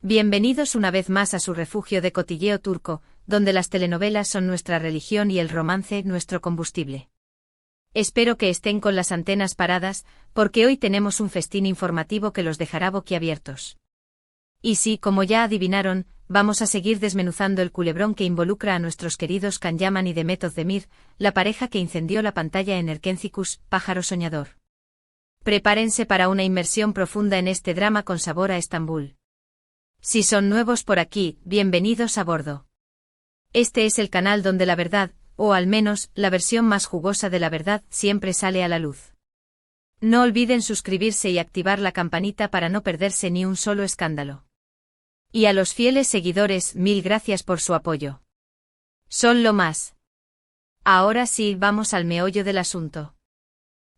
Bienvenidos una vez más a su refugio de cotilleo turco, donde las telenovelas son nuestra religión y el romance nuestro combustible. Espero que estén con las antenas paradas, porque hoy tenemos un festín informativo que los dejará boquiabiertos. Y sí, como ya adivinaron, vamos a seguir desmenuzando el culebrón que involucra a nuestros queridos Can Yaman y Demet Özdemir, la pareja que incendió la pantalla en Erkencikus, Pájaro Soñador. Prepárense para una inmersión profunda en este drama con sabor a Estambul. Si son nuevos por aquí, bienvenidos a bordo. Este es el canal donde la verdad, o al menos, la versión más jugosa de la verdad, siempre sale a la luz. No olviden suscribirse y activar la campanita para no perderse ni un solo escándalo. Y a los fieles seguidores, mil gracias por su apoyo. Son lo más. Ahora sí, vamos al meollo del asunto.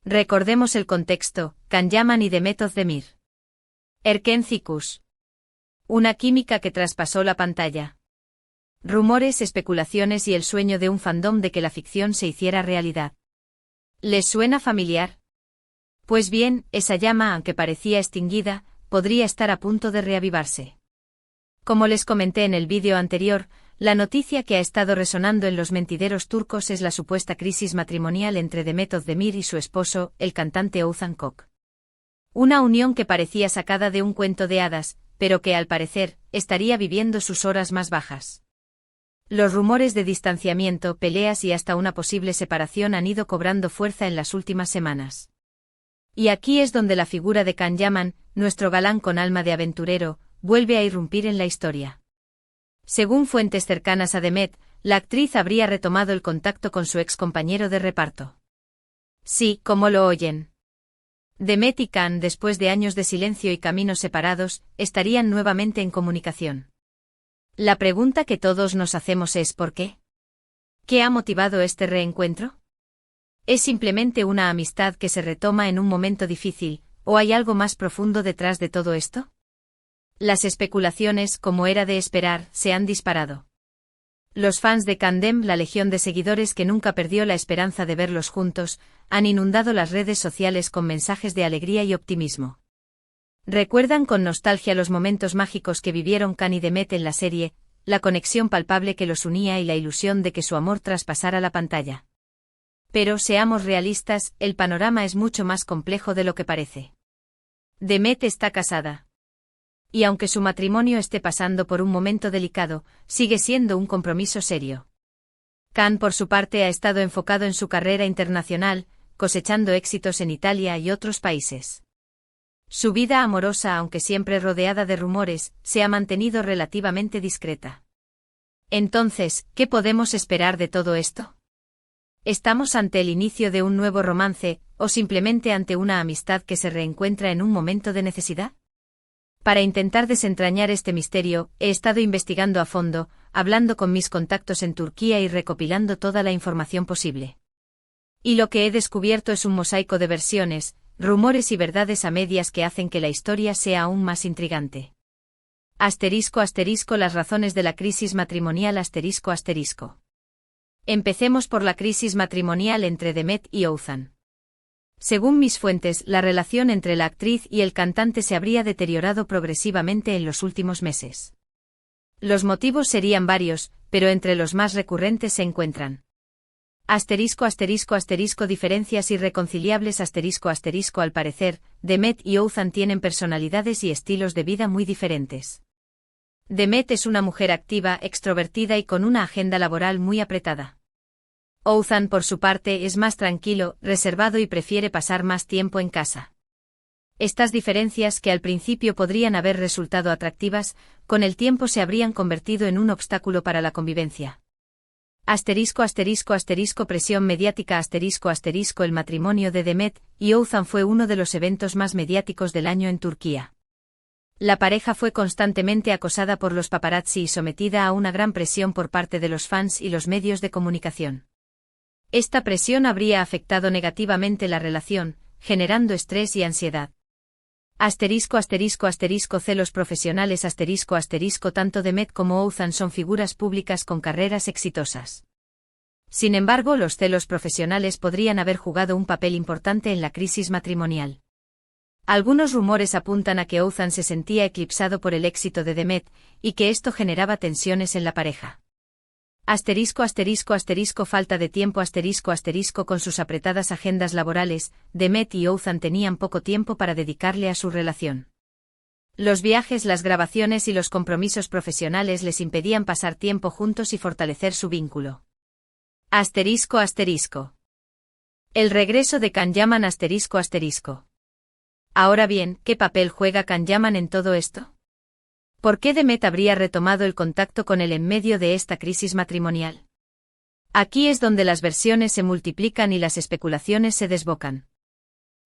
Recordemos el contexto: Can Yaman y Demet Özdemir. Erkencikus. Una química que traspasó la pantalla. Rumores, especulaciones y el sueño de un fandom de que la ficción se hiciera realidad. ¿Les suena familiar? Pues bien, esa llama, aunque parecía extinguida, podría estar a punto de reavivarse. Como les comenté en el vídeo anterior, la noticia que ha estado resonando en los mentideros turcos es la supuesta crisis matrimonial entre Demet Özdemir y su esposo, el cantante Oğuzhan Koç. Una unión que parecía sacada de un cuento de hadas, pero que al parecer, estaría viviendo sus horas más bajas. Los rumores de distanciamiento, peleas y hasta una posible separación han ido cobrando fuerza en las últimas semanas. Y aquí es donde la figura de Can Yaman, nuestro galán con alma de aventurero, vuelve a irrumpir en la historia. Según fuentes cercanas a Demet, la actriz habría retomado el contacto con su ex compañero de reparto. Sí, como lo oyen. Demet y Can, después de años de silencio y caminos separados, estarían nuevamente en comunicación. La pregunta que todos nos hacemos es ¿por qué? ¿Qué ha motivado este reencuentro? ¿Es simplemente una amistad que se retoma en un momento difícil, o hay algo más profundo detrás de todo esto? Las especulaciones, como era de esperar, se han disparado. Los fans de Candem, la legión de seguidores que nunca perdió la esperanza de verlos juntos, han inundado las redes sociales con mensajes de alegría y optimismo. Recuerdan con nostalgia los momentos mágicos que vivieron Can y Demet en la serie, la conexión palpable que los unía y la ilusión de que su amor traspasara la pantalla. Pero seamos realistas, el panorama es mucho más complejo de lo que parece. Demet está casada. Y aunque su matrimonio esté pasando por un momento delicado, sigue siendo un compromiso serio. Can, por su parte, ha estado enfocado en su carrera internacional, cosechando éxitos en Italia y otros países. Su vida amorosa, aunque siempre rodeada de rumores, se ha mantenido relativamente discreta. Entonces, ¿qué podemos esperar de todo esto? ¿Estamos ante el inicio de un nuevo romance, o simplemente ante una amistad que se reencuentra en un momento de necesidad? Para intentar desentrañar este misterio, he estado investigando a fondo, hablando con mis contactos en Turquía y recopilando toda la información posible. Y lo que he descubierto es un mosaico de versiones, rumores y verdades a medias que hacen que la historia sea aún más intrigante. Asterisco asterisco las razones de la crisis matrimonial asterisco asterisco. Empecemos por la crisis matrimonial entre Demet y Oğuzhan. Según mis fuentes, la relación entre la actriz y el cantante se habría deteriorado progresivamente en los últimos meses. Los motivos serían varios, pero entre los más recurrentes se encuentran: asterisco asterisco asterisco diferencias irreconciliables asterisco asterisco al parecer, Demet y Oğuzhan tienen personalidades y estilos de vida muy diferentes. Demet es una mujer activa, extrovertida y con una agenda laboral muy apretada. Oğuzhan, por su parte, es más tranquilo, reservado y prefiere pasar más tiempo en casa. Estas diferencias, que al principio podrían haber resultado atractivas, con el tiempo se habrían convertido en un obstáculo para la convivencia. Asterisco asterisco asterisco presión mediática asterisco asterisco el matrimonio de Demet y Oğuzhan fue uno de los eventos más mediáticos del año en Turquía. La pareja fue constantemente acosada por los paparazzi y sometida a una gran presión por parte de los fans y los medios de comunicación. Esta presión habría afectado negativamente la relación, generando estrés y ansiedad. Asterisco asterisco asterisco celos profesionales asterisco asterisco tanto Demet como Oğuzhan son figuras públicas con carreras exitosas. Sin embargo, los celos profesionales podrían haber jugado un papel importante en la crisis matrimonial. Algunos rumores apuntan a que Othan se sentía eclipsado por el éxito de Demet, y que esto generaba tensiones en la pareja. Falta de tiempo con sus apretadas agendas laborales, Demet y Othan tenían poco tiempo para dedicarle a su relación. Los viajes, las grabaciones y los compromisos profesionales les impedían pasar tiempo juntos y fortalecer su vínculo. El regreso de Can Yaman. Ahora bien, ¿qué papel juega Can Yaman en todo esto? ¿Por qué Demet habría retomado el contacto con él en medio de esta crisis matrimonial? Aquí es donde las versiones se multiplican y las especulaciones se desbocan.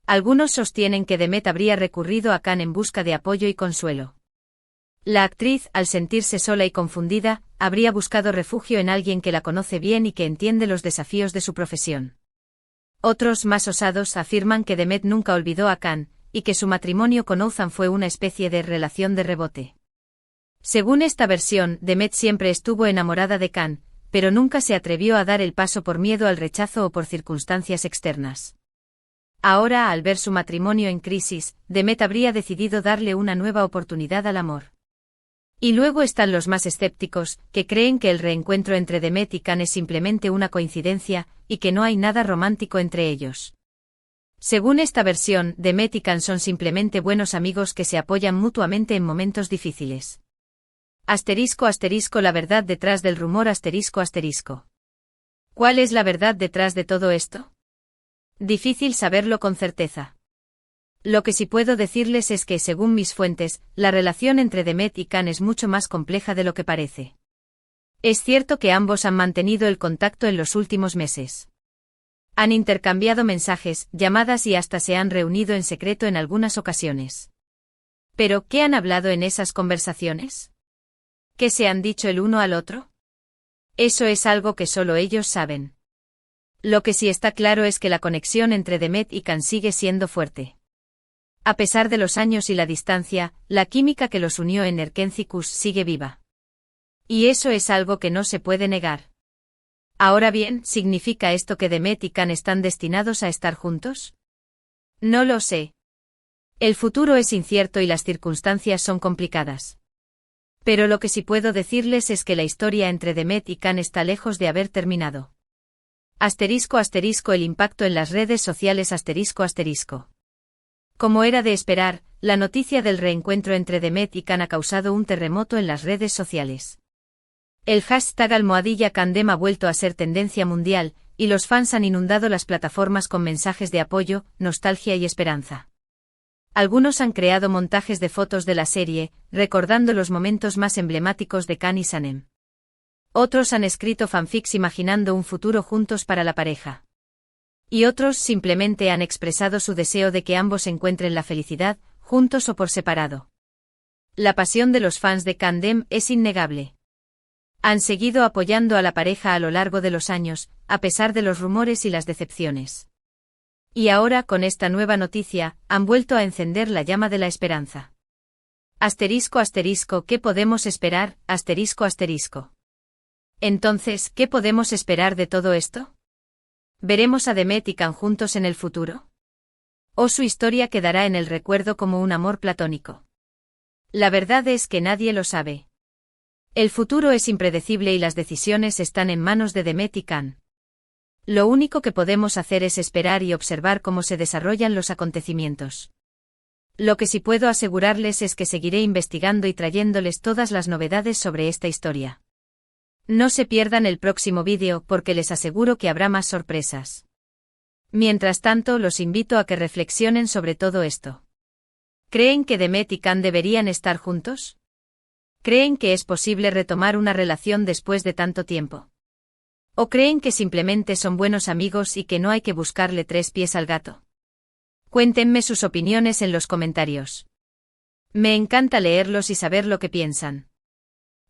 Algunos sostienen que Demet habría recurrido a Can en busca de apoyo y consuelo. La actriz, al sentirse sola y confundida, habría buscado refugio en alguien que la conoce bien y que entiende los desafíos de su profesión. Otros, más osados, afirman que Demet nunca olvidó a Can, y que su matrimonio con Othan fue una especie de relación de rebote. Según esta versión, Demet siempre estuvo enamorada de Can, pero nunca se atrevió a dar el paso por miedo al rechazo o por circunstancias externas. Ahora, al ver su matrimonio en crisis, Demet habría decidido darle una nueva oportunidad al amor. Y luego están los más escépticos, que creen que el reencuentro entre Demet y Can es simplemente una coincidencia, y que no hay nada romántico entre ellos. Según esta versión, Demet y Can son simplemente buenos amigos que se apoyan mutuamente en momentos difíciles. La verdad detrás del rumor. ¿Cuál es la verdad detrás de todo esto? Difícil saberlo con certeza. Lo que sí puedo decirles es que, según mis fuentes, la relación entre Demet y Can es mucho más compleja de lo que parece. Es cierto que ambos han mantenido el contacto en los últimos meses. Han intercambiado mensajes, llamadas y hasta se han reunido en secreto en algunas ocasiones. ¿Pero qué han hablado en esas conversaciones? ¿Qué se han dicho el uno al otro? Eso es algo que solo ellos saben. Lo que sí está claro es que la conexión entre Demet y Can sigue siendo fuerte. A pesar de los años y la distancia, la química que los unió en Erkenciskus sigue viva. Y eso es algo que no se puede negar. Ahora bien, ¿significa esto que Demet y Can están destinados a estar juntos? No lo sé. El futuro es incierto y las circunstancias son complicadas. Pero lo que sí puedo decirles es que la historia entre Demet y Can está lejos de haber terminado. El impacto en las redes sociales. Como era de esperar, la noticia del reencuentro entre Demet y Can ha causado un terremoto en las redes sociales. El hashtag #CanDem ha vuelto a ser tendencia mundial, y los fans han inundado las plataformas con mensajes de apoyo, nostalgia y esperanza. Algunos han creado montajes de fotos de la serie, recordando los momentos más emblemáticos de Can y Sanem. Otros han escrito fanfics imaginando un futuro juntos para la pareja. Y otros simplemente han expresado su deseo de que ambos encuentren la felicidad, juntos o por separado. La pasión de los fans de CanDem es innegable. Han seguido apoyando a la pareja a lo largo de los años, a pesar de los rumores y las decepciones. Y ahora, con esta nueva noticia, han vuelto a encender la llama de la esperanza. ¿Qué podemos esperar? Entonces, ¿qué podemos esperar de todo esto? ¿Veremos a Demet y Can juntos en el futuro? ¿O su historia quedará en el recuerdo como un amor platónico? La verdad es que nadie lo sabe. El futuro es impredecible y las decisiones están en manos de Demet y Can. Lo único que podemos hacer es esperar y observar cómo se desarrollan los acontecimientos. Lo que sí puedo asegurarles es que seguiré investigando y trayéndoles todas las novedades sobre esta historia. No se pierdan el próximo vídeo porque les aseguro que habrá más sorpresas. Mientras tanto, los invito a que reflexionen sobre todo esto. ¿Creen que Demet y Can deberían estar juntos? ¿Creen que es posible retomar una relación después de tanto tiempo? ¿O creen que simplemente son buenos amigos y que no hay que buscarle tres pies al gato? Cuéntenme sus opiniones en los comentarios. Me encanta leerlos y saber lo que piensan.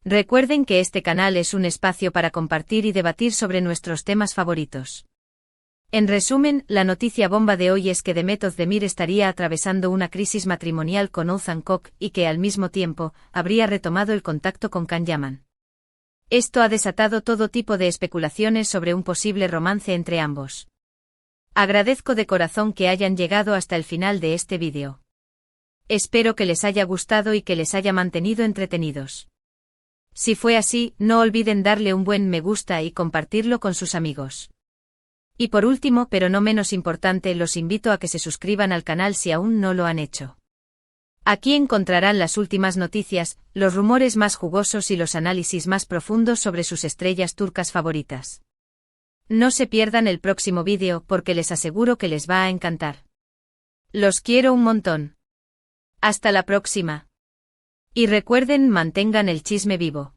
Recuerden que este canal es un espacio para compartir y debatir sobre nuestros temas favoritos. En resumen, la noticia bomba de hoy es que Demet Özdemir estaría atravesando una crisis matrimonial con Oğuzhan Koç y que al mismo tiempo, habría retomado el contacto con Can Yaman. Esto ha desatado todo tipo de especulaciones sobre un posible romance entre ambos. Agradezco de corazón que hayan llegado hasta el final de este vídeo. Espero que les haya gustado y que les haya mantenido entretenidos. Si fue así, no olviden darle un buen me gusta y compartirlo con sus amigos. Y por último, pero no menos importante, los invito a que se suscriban al canal si aún no lo han hecho. Aquí encontrarán las últimas noticias, los rumores más jugosos y los análisis más profundos sobre sus estrellas turcas favoritas. No se pierdan el próximo vídeo porque les aseguro que les va a encantar. Los quiero un montón. Hasta la próxima. Y recuerden, mantengan el chisme vivo.